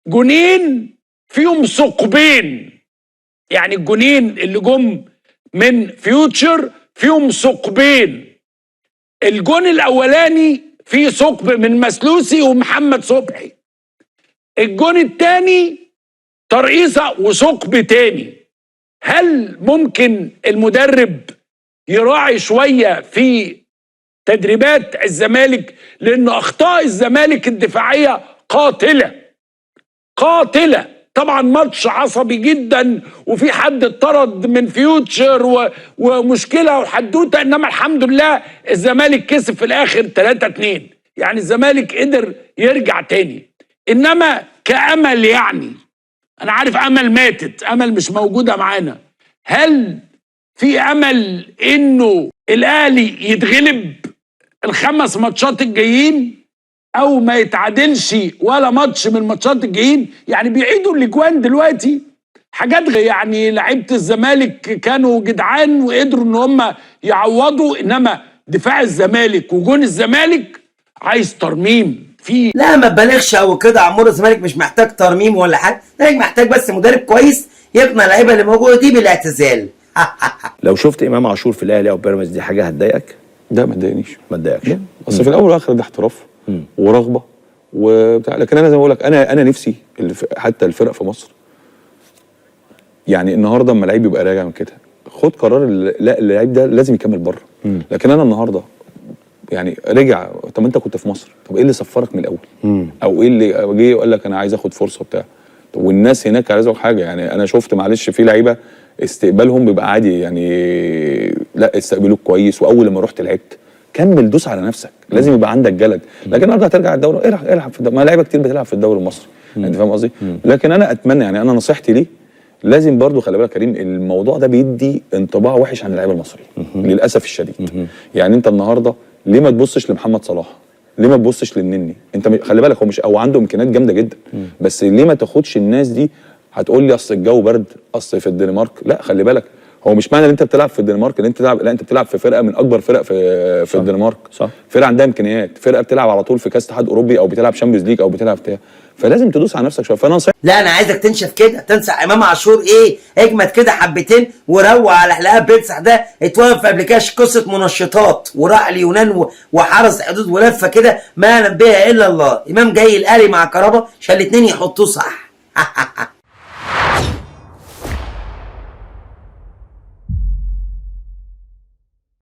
جونين فيهم ثقبين، يعني الجونين اللي جم من فيوتشر فيهم ثقبين. الجون الاولاني فيه ثقب من مسلوسي ومحمد صبحي، الجون الثاني ترقيصه وثقب تاني. هل ممكن المدرب يراعي شويه في تدريبات الزمالك؟ لان اخطاء الزمالك الدفاعيه قاتله قاتله. طبعا ماتش عصبي جدا وفي حد اتطرد من فيوتشر ومشكله وحدوته، انما الحمد لله الزمالك كسب في الاخر 3-2، يعني الزمالك قدر يرجع تاني. انما كأمل، يعني انا عارف امل ماتت، امل مش موجوده معانا. هل في امل انه الاهلي يتغلب ال5 ماتشات الجايين او ما يتعادلش ولا ماتش من الماتشات الجايين؟ يعني بيعيدوا الاجوان دلوقتي حاجات يعني لعيبه الزمالك كانوا جدعان وقدروا ان هم يعوضوا، انما دفاع الزمالك وجون الزمالك عايز ترميم فيه. لا ما تبالغش او كده، عمور الزمالك مش محتاج ترميم ولا حاجه، الزمالك محتاج بس مدرب كويس يقنع اللعيبه اللي موجوده دي بالاعتزال. لو شفت امام عاشور في الاهلي او بيراميدز دي حاجه هتضايقك؟ لا ما تضايقنيش. ما تضايقكش؟ اصل في الاول والاخر ده احتراف ورغبه وبتاع، لكن انا زي ما بقول لك انا نفسي حتى الفرق في مصر، يعني النهارده اما لعيب يبقى راجع من كده خد قرار لا اللعيب ده لازم يكمل بره. لكن انا النهارده يعني رجع، طب انت كنت في مصر، طب ايه اللي سفرك من الاول؟ او ايه اللي جه وقال لك انا عايز اخد فرصه بتاع؟ طب والناس هناك عايز اقول حاجه، يعني انا شفت معلش في لعيبه استقبالهم بيبقى عادي، يعني لا استقبلوك كويس، واول لما رحت لعبت كمل دوس على نفسك، لازم يبقى عندك جلد. لكن النهارده هترجع الدوري العب في الدوري، ما لعيبه كتير بتلعب في الدوري المصري، انت فاهم قصدي؟ لكن انا اتمنى، يعني انا نصيحتي ليه لازم برضو خلي بالك كريم، الموضوع ده بيدي انطباع وحش عن اللعيبه المصريين للاسف الشديد. يعني انت النهارده ليه ما تبصش لمحمد صلاح؟ ليه ما تبصش للنني؟ انت خلي بالك هو مش او عنده امكانيات جامده جدا، بس ليه ما تاخدش الناس دي؟ هتقول لي اصل الجو برد، اصل في الدنمارك. لا خلي بالك، هو مش معنى ان انت بتلعب في الدنمارك ان انت تلعب، لا انت بتلعب في فرقه من اكبر فرق في الدنمارك، صح. فرقه عندها امكانيات، فرقه بتلعب على طول في كاس اتحاد اوروبي او بتلعب شامبيونز ليج او بتلعب بتاع، فلازم تدوس على نفسك شويه. فانا لا انا عايزك تنشف كده، تنسى امام عاشور ايه، اجمد كده حبتين وروق على حلقه بيتسح ده اتوقف قبل كده قصه منشطات وراح اليونان وحرس حدود ولفه كده ما يعلم بها الا الله. امام جاي الاهلي مع كهربا عشان الاثنين يحطوه صح.